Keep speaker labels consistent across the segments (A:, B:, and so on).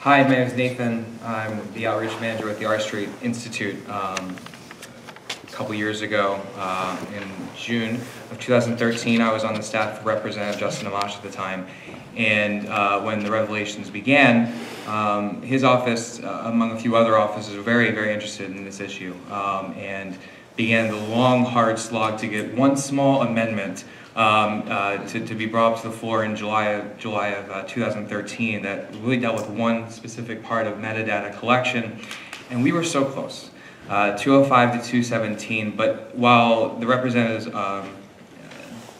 A: Hi, my name is Nathan. I'm the outreach manager at the R Street Institute. A couple years ago, in June of 2013, I was on the staff of Representative Justin Amash at the time. And when the revelations began, his office, among a few other offices, were very, very interested in this issue and began the long, hard slog to get one small amendment to be brought up to the floor in July of 2013 that really dealt with one specific part of metadata collection, and we were so close, 205 to 217. But while the representative's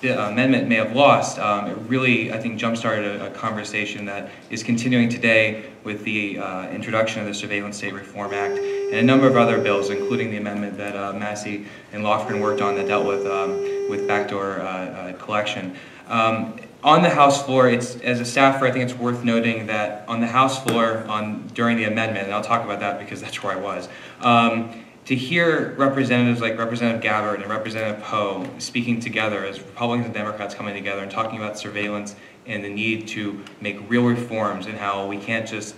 A: amendment may have lost, it really, I think, jump-started a conversation that is continuing today with the introduction of the Surveillance State Reform Act and a number of other bills, including the amendment that Massey and Lofgren worked on that dealt with backdoor collection. On the House floor, as a staffer, I think it's worth noting that on the House floor during the amendment, and I'll talk about that because that's where I was, to hear representatives like Representative Gabbard and Representative Poe speaking together as Republicans and Democrats coming together and talking about surveillance and the need to make real reforms and how we can't just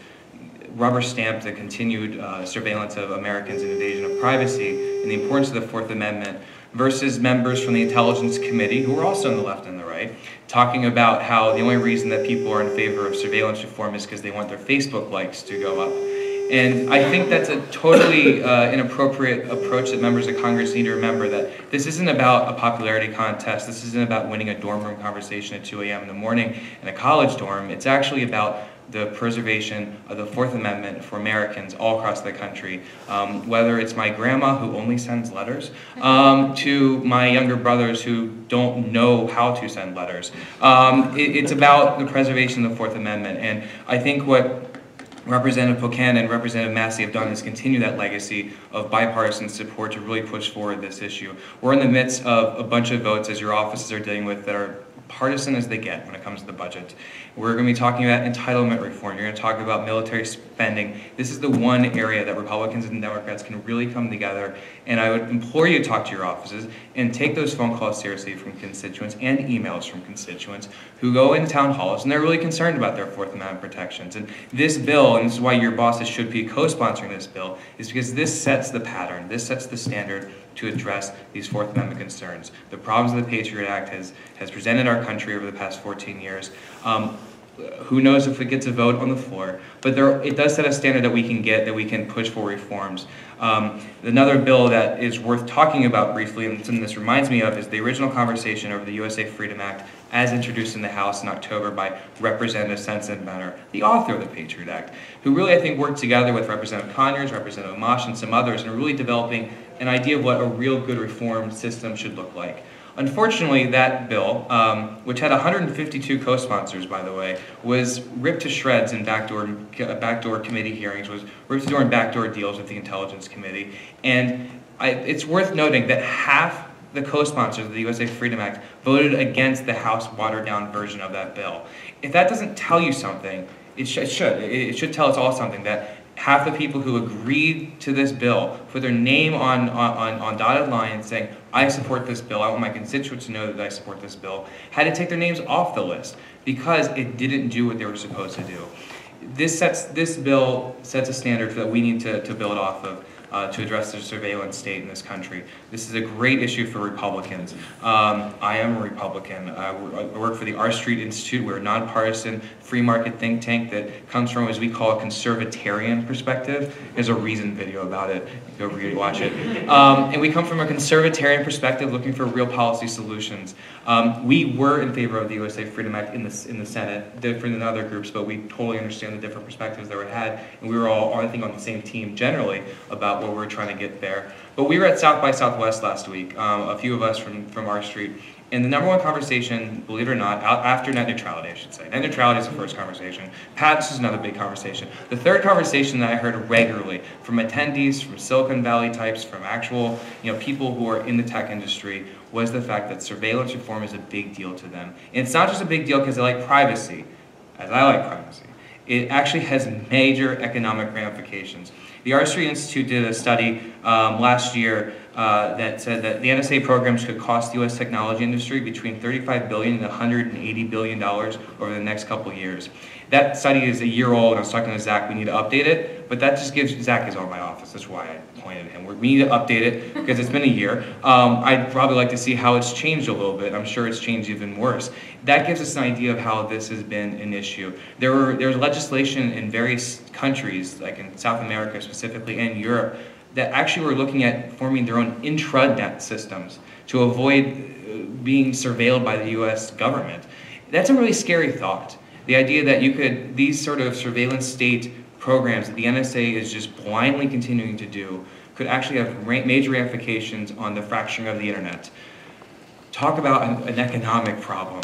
A: rubber stamp the continued surveillance of Americans and invasion of privacy and the importance of the Fourth Amendment versus members from the Intelligence Committee, who were also on the left and the right, talking about how the only reason that people are in favor of surveillance reform is because they want their Facebook likes to go up. And I think that's a totally inappropriate approach that members of Congress need to remember, that this isn't about a popularity contest. This isn't about winning a dorm room conversation at 2 a.m. in the morning in a college dorm. It's actually about the preservation of the Fourth Amendment for Americans all across the country. Whether it's my grandma who only sends letters, to my younger brothers who don't know how to send letters. It's about the preservation of the Fourth Amendment. And I think what Representative Pocan and Representative Massey have done is continue that legacy of bipartisan support to really push forward this issue. We're in the midst of a bunch of votes, as your offices are dealing with, that are partisan as they get when it comes to the budget. We're going to be talking about entitlement reform. You're going to talk about military spending. This is the one area that Republicans and Democrats can really come together, and I would implore you to talk to your offices and take those phone calls seriously from constituents and emails from constituents who go into town halls and they're really concerned about their Fourth Amendment protections. And this bill, and this is why your bosses should be co-sponsoring this bill, is because this sets the pattern, this sets the standard to address these Fourth Amendment concerns. The problems of the Patriot Act has presented our country over the past 14 years. Who knows if it gets a vote on the floor, but it does set a standard that we can push for reforms. Another bill that is worth talking about briefly, and something this reminds me of, is the original conversation over the USA Freedom Act as introduced in the House in October by Representative Sensenbrenner, the author of the Patriot Act, who really, I think, worked together with Representative Conyers, Representative Amash, and some others in really developing an idea of what a real good reform system should look like. Unfortunately, that bill, which had 152 co-sponsors, by the way, was ripped to shreds in backdoor committee hearings, was ripped to door in backdoor deals with the Intelligence Committee. And it's worth noting that half the co-sponsors of the USA Freedom Act voted against the House watered-down version of that bill. If that doesn't tell you something, it should tell us all something, that half the people who agreed to this bill put their name on dotted lines saying, I support this bill, I want my constituents to know that I support this bill, had to take their names off the list because it didn't do what they were supposed to do. This bill sets a standard that we need to build off of to address the surveillance state in this country. This is a great issue for Republicans. I am a Republican. I work for the R Street Institute. We're a nonpartisan free market think tank that comes from, as we call, a conservatarian perspective. There's a Reason video about it. Go read it, watch it. And we come from a conservatarian perspective looking for real policy solutions. We were in favor of the USA Freedom Act in the Senate, different than other groups, but we totally understand the different perspectives that were had, and we were all, I think, on the same team generally about what we were trying to get there. But we were at South by Southwest last week, a few of us from our street, and the number one conversation, believe it or not, after net neutrality, I should say. Net neutrality is the first conversation. Patents is another big conversation. The third conversation that I heard regularly from attendees, from Silicon Valley types, from actual people who are in the tech industry, was the fact that surveillance reform is a big deal to them. And it's not just a big deal because they like privacy, as I like privacy. It actually has major economic ramifications. The R Street Institute did a study last year that said that the NSA programs could cost the U.S. technology industry between $35 billion and $180 billion over the next couple of years. That study is a year old. I was talking to Zach, we need to update it, but that just gives, Zach is on my office, that's why I pointed at him. We need to update it because it's been a year. I'd probably like to see how it's changed a little bit. I'm sure it's changed even worse. That gives us an idea of how this has been an issue. There's legislation in various countries, like in South America specifically and Europe, that actually were looking at forming their own intranet systems to avoid being surveilled by the US government. That's a really scary thought. The idea that you could, these sort of surveillance state programs that the NSA is just blindly continuing to do could actually have major ramifications on the fracturing of the internet. Talk about an economic problem.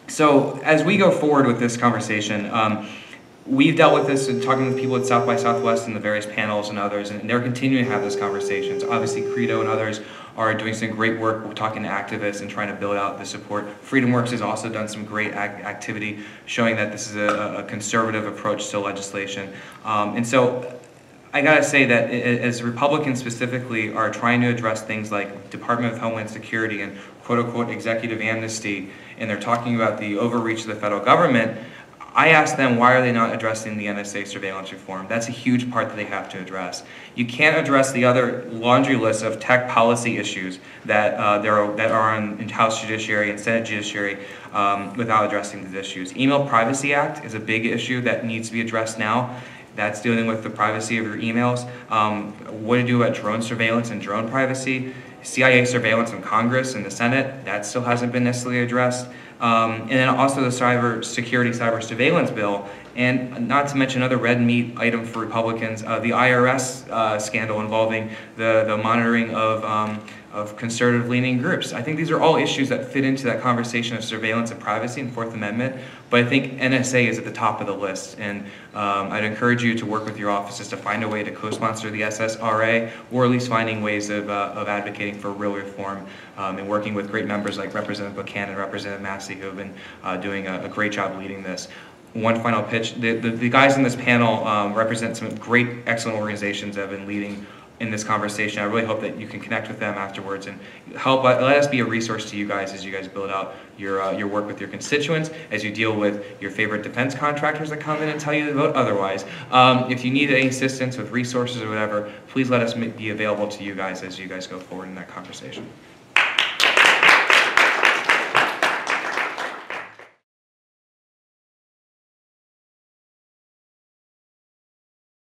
A: So as we go forward with this conversation, we've dealt with this and talking with people at South by Southwest and the various panels and others, and they're continuing to have those conversations. Obviously, Credo and others are doing some great work. We're talking to activists and trying to build out the support. FreedomWorks has also done some great activity showing that this is a conservative approach to legislation. And so I gotta say that as Republicans specifically are trying to address things like Department of Homeland Security and quote-unquote executive amnesty, and they're talking about the overreach of the federal government, I asked them, why are they not addressing the NSA surveillance reform? That's a huge part that they have to address. You can't address the other laundry list of tech policy issues that are in House Judiciary and Senate Judiciary without addressing these issues. Email Privacy Act is a big issue that needs to be addressed now. That's dealing with the privacy of your emails. What to do about drone surveillance and drone privacy. CIA surveillance in Congress and the Senate, that still hasn't been necessarily addressed. And then also the cyber surveillance bill, and not to mention another red meat item for Republicans, the IRS scandal involving the monitoring of conservative-leaning groups. I think these are all issues that fit into that conversation of surveillance and privacy and Fourth Amendment, but I think NSA is at the top of the list, and I'd encourage you to work with your offices to find a way to co-sponsor the SSRA, or at least finding ways of advocating for real reform, and working with great members like Representative Buchanan and Representative Massey, who have been doing a great job leading this. One final pitch, the guys in this panel represent some great, excellent organizations that have been leading in this conversation. I really hope that you can connect with them afterwards and help let us be a resource to you guys as you guys build out your work with your constituents, as you deal with your favorite defense contractors that come in and tell you to vote otherwise. If you need any assistance with resources or whatever, please let us be available to you guys as you guys go forward in that conversation.